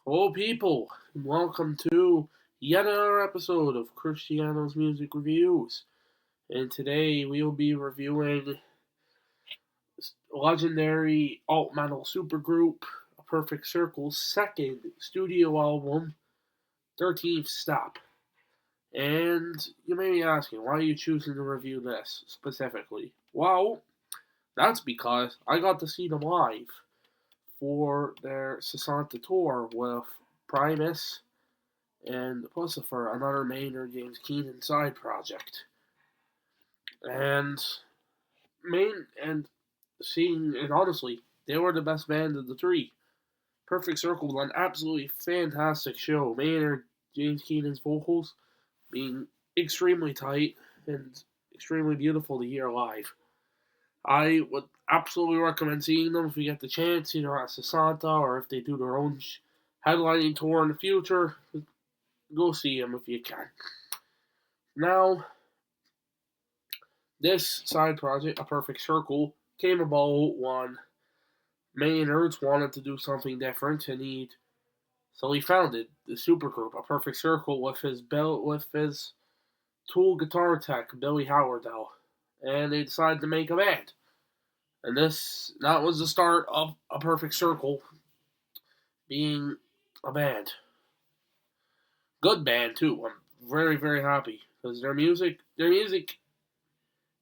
Hello, people, and welcome to yet another episode of Christianos Music Reviews. And today we will be reviewing legendary alt metal supergroup A Perfect Circle's second studio album, 13th Step. And you may be asking, why are you choosing to review this specifically? Well, that's because I got to see them live for their Sasanta tour with Primus and Lucifer, another Maynard James Keenan side project. And honestly, they were the best band of the three. Perfect Circle was an absolutely fantastic show. Maynard James Keenan's vocals being extremely tight and extremely beautiful to hear live. I would absolutely recommend seeing them if you get the chance, either at Sasanta or if they do their own headlining tour in the future. Go see them if you can. Now, this side project, A Perfect Circle, came about when Maynard wanted to do something different, so he founded the supergroup, A Perfect Circle, with his Tool guitar tech, Billy Howardell, and they decided to make a band. And that was the start of A Perfect Circle being a band. Good band too. I'm very, very happy because their music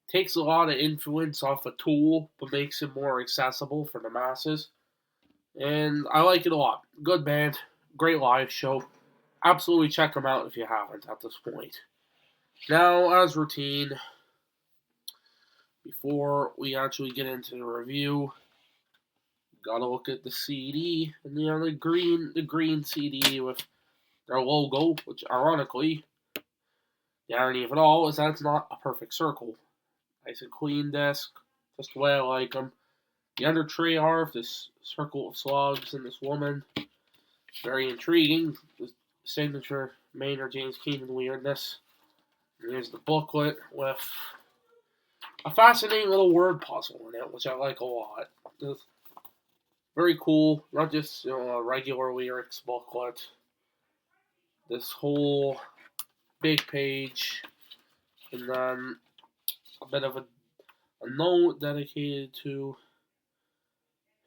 takes a lot of influence off of Tool, but makes it more accessible for the masses. And I like it a lot. Good band, great live show. Absolutely check them out if you haven't at this point. Now, as routine, before we actually get into the review, gotta look at the CD, and the green CD with their logo, which ironically, the irony of it all is that it's not a perfect circle. Nice and clean disc, just the way I like them. The under tray art, this circle of slugs and this woman, very intriguing. The signature Maynard James Keenan weirdness. And here's the booklet with a fascinating little word puzzle in it, which I like a lot. It's very cool, not just a regular lyrics booklet. This whole big page, and then a bit of a note dedicated to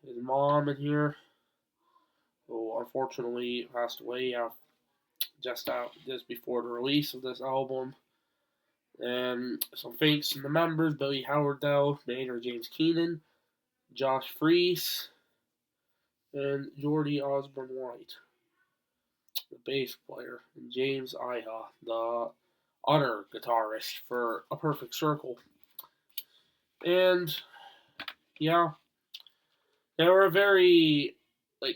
his mom in here, who unfortunately passed away just before the release of this album. And some thanks to the members: Billy Howardell, Maynard James Keenan, Josh Freese, and Jordy Osborne White, the bass player, and James Iha, the other guitarist for A Perfect Circle. And yeah, they were a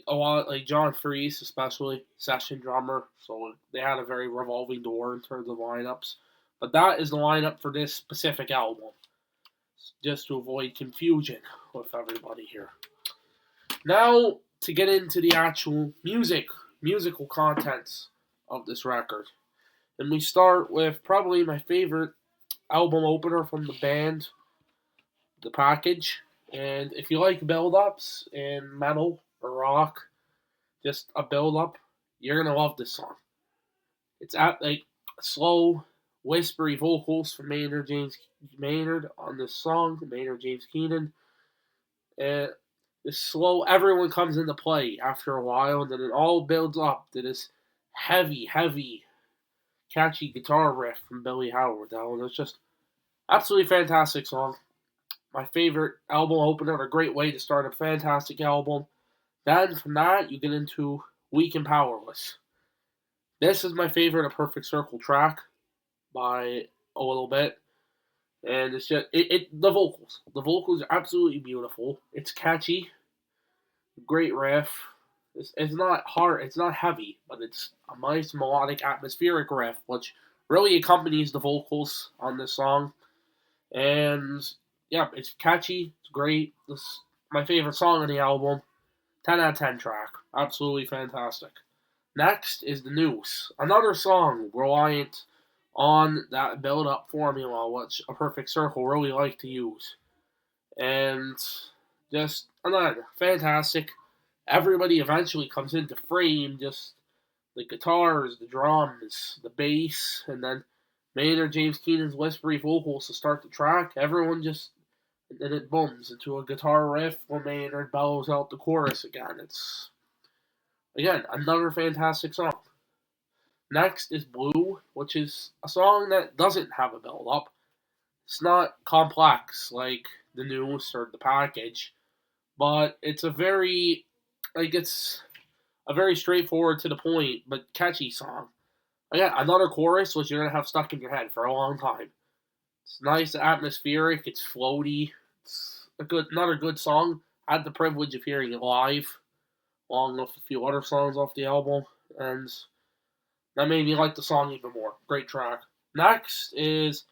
lot like John Freese, especially session drummer, so they had a very revolving door in terms of lineups. But that is the lineup for this specific album, just to avoid confusion with everybody here. Now, to get into the actual musical contents of this record. And we start with probably my favorite album opener from the band, The Package. And if you like build-ups in metal or rock, just a build-up, you're going to love this song. It's slow, whispery vocals from Maynard on this song, Maynard James Keenan. And this slow, everyone comes into play after a while, and then it all builds up to this heavy, catchy guitar riff from Billy Howardell. And it's just absolutely fantastic song. My favorite album opener, a great way to start a fantastic album. Then from that, you get into Weak and Powerless. This is my favorite A Perfect Circle track by a little bit. And it's just, the vocals. The vocals are absolutely beautiful. It's catchy. Great riff. It's not hard, it's not heavy, but it's a nice melodic, atmospheric riff, which really accompanies the vocals on this song. And yeah, it's catchy, it's great. This is my favorite song on the album. 10 out of 10 track. Absolutely fantastic. Next is the Noose. Another song reliant on that build-up formula, which A Perfect Circle really like to use. And just another fantastic everybody eventually comes into frame, just the guitars, the drums, the bass, and then Maynard James Keenan's whispery vocals to start the track. Everyone just, and then it booms into a guitar riff when Maynard bellows out the chorus again. It's, again, another fantastic song. Next is Blue, which is a song that doesn't have a build up. It's not complex like the Noose or the Package, but it's it's a very straightforward to the point but catchy song. Again, another chorus which you're gonna have stuck in your head for a long time. It's nice, atmospheric, it's floaty. It's another good song. I had the privilege of hearing it live, along with a few other songs off the album, and that made me like the song even more. Great track. Next is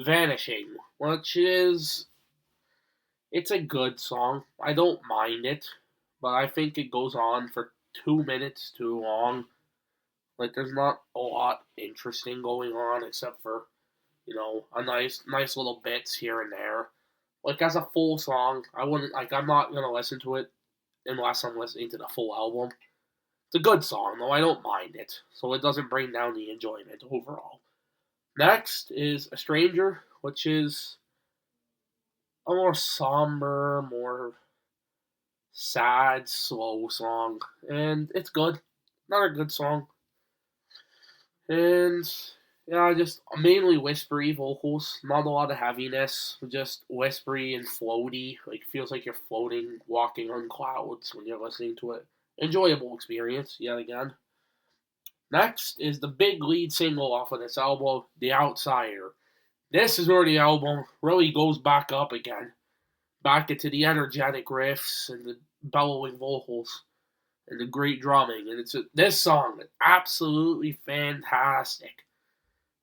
Vanishing, which is, it's a good song. I don't mind it, but I think it goes on for 2 minutes too long. Like, there's not a lot interesting going on except for, a nice little bits here and there. Like, as a full song, I'm not gonna listen to it unless I'm listening to the full album. It's a good song, though. I don't mind it, so it doesn't bring down the enjoyment overall. Next is A Stranger, which is a more somber, more sad, slow song, and it's good. Not a good song. And yeah, just mainly whispery vocals, not a lot of heaviness, just whispery and floaty. Like, it feels like you're floating, walking on clouds when you're listening to it. Enjoyable experience, yet again. Next is the big lead single off of this album, The Outsider. This is where the album really goes back up again. Back into the energetic riffs and the bellowing vocals and the great drumming. And this song is absolutely fantastic.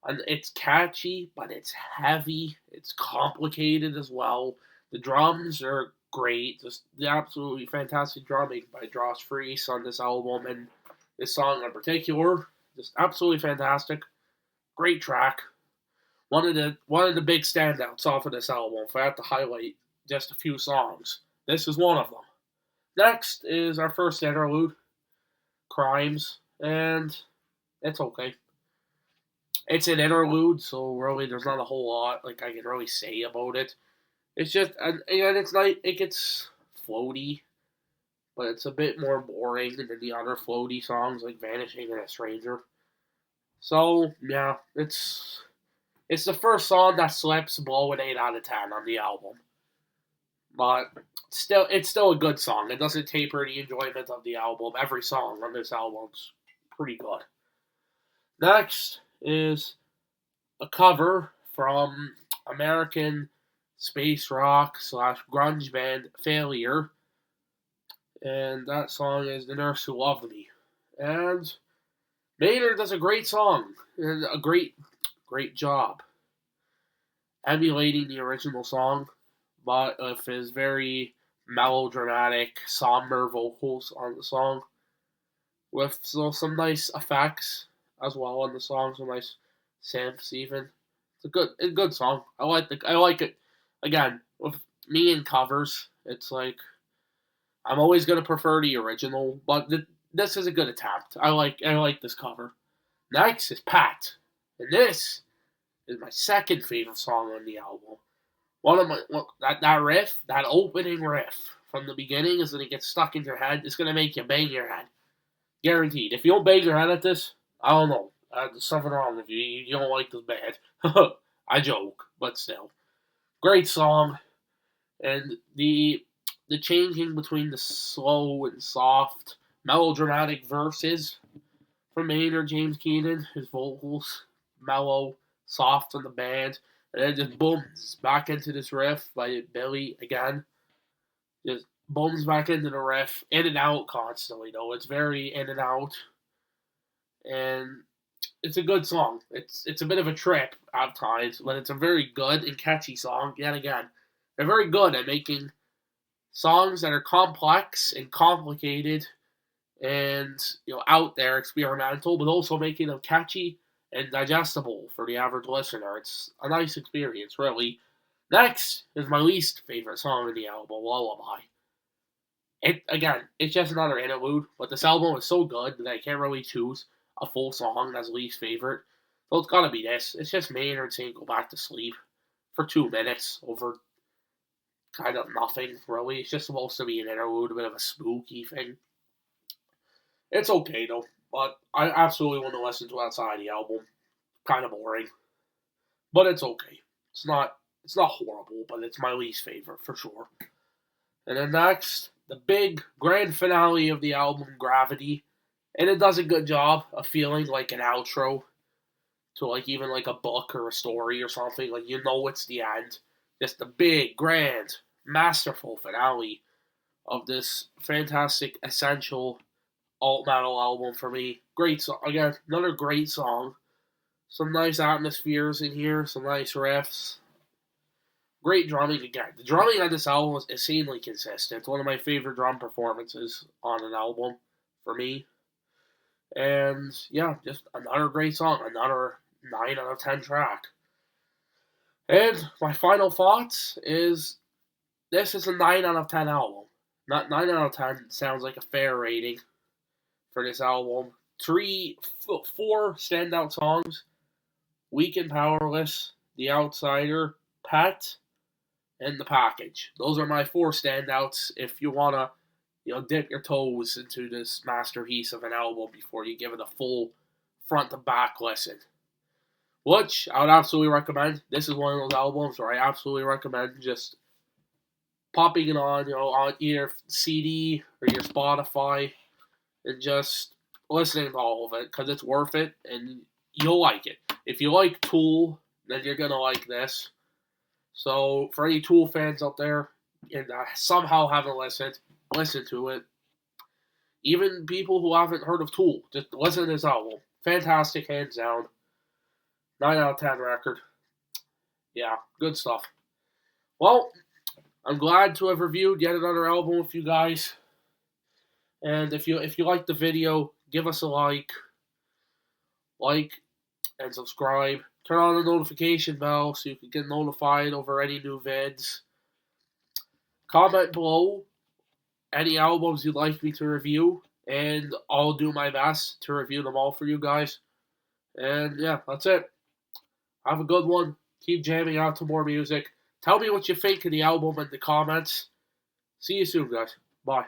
And it's catchy, but it's heavy. It's complicated as well. The drums are great. Just the absolutely fantastic drumming by Josh Freese on this album, and this song in particular, just absolutely fantastic. Great track. One of the big standouts off of this album. If I have to highlight just a few songs, this is one of them. Next is our first interlude, Crimes, and it's okay. It's an interlude, so really there's not a whole lot like I can really say about it. It's just, and it's like, it gets floaty, but it's a bit more boring than the other floaty songs like Vanishing and A Stranger. So yeah, it's the first song that slips below an 8 out of 10 on the album. But it's still a good song. It doesn't taper the enjoyment of the album. Every song on this album's pretty good. Next is a cover from American space rock / grunge band Failure. And that song is The Nurse Who Loved Me. And Maynard does a great song. And a great job emulating the original song, but with his very melodramatic, somber vocals on the song, with some nice effects as well on the song, some nice synths even. It's a good song. I like it. Again, with me and covers, it's like I'm always gonna prefer the original, but this is a good attempt. I like this cover. Next is Pat, and this is my second favorite song on the album. That riff, that opening riff from the beginning is gonna get stuck in your head. It's gonna make you bang your head, guaranteed. If you don't bang your head at this, I don't know. There's something wrong with you. You don't like this band. I joke, but still, great song, and the changing between the slow and soft, melodramatic verses from Maynard James Keenan, his vocals mellow, soft on the band, and then just booms back into this riff by Billy again. Just booms back into the riff, in and out constantly though. It's very in and out, and it's a good song. It's a bit of a trip at times, but it's a very good and catchy song. Yet again, they're very good at making songs that are complex and complicated and out there, experimental, but also making them catchy and digestible for the average listener. It's a nice experience, really. Next is my least favorite song in the album, Lullaby. It's just another interlude, but this album is so good that I can't really choose a full song as least favorite. So it's gotta be this. It's just Maynard saying "Go Back to Sleep" for 2 minutes over kind of nothing really. It's just supposed to be an interlude, a bit of a spooky thing. It's okay though, but I absolutely want to listen to outside the album. Kind of boring, but it's okay. It's not horrible, but it's my least favorite for sure. And then next, the big grand finale of the album, Gravity. And it does a good job of feeling like an outro to like even like a book or a story or something. Like you know it's the end. Just the big, grand, masterful finale of this fantastic, essential alt metal album for me. Great song. Again, another great song. Some nice atmospheres in here, some nice riffs. Great drumming again. The drumming on this album is insanely consistent. It's one of my favorite drum performances on an album for me. And yeah, just another great song. Another 9 out of 10 track. And my final thoughts is this is a 9 out of 10 album. Not 9 out of 10 sounds like a fair rating for this album. 4 standout songs. Weak and Powerless, The Outsider, Pet, and The Package. Those are my 4 standouts if you want to dip your toes into this masterpiece of an album before you give it a full front to back listen. Which I would absolutely recommend. This is one of those albums where I absolutely recommend just popping it on, on either CD or your Spotify and just listening to all of it because it's worth it and you'll like it. If you like Tool, then you're going to like this. So, for any Tool fans out there and somehow haven't listened, listen to it. Even people who haven't heard of Tool, just listen to this album. Fantastic, hands down. 9 out of 10 record. Yeah, good stuff. Well, I'm glad to have reviewed yet another album with you guys. And if you like the video, give us a like and subscribe. Turn on the notification bell so you can get notified over any new vids. Comment below any albums you'd like me to review, and I'll do my best to review them all for you guys. And yeah, that's it. Have a good one. Keep jamming out to more music. Tell me what you think of the album in the comments. See you soon, guys. Bye.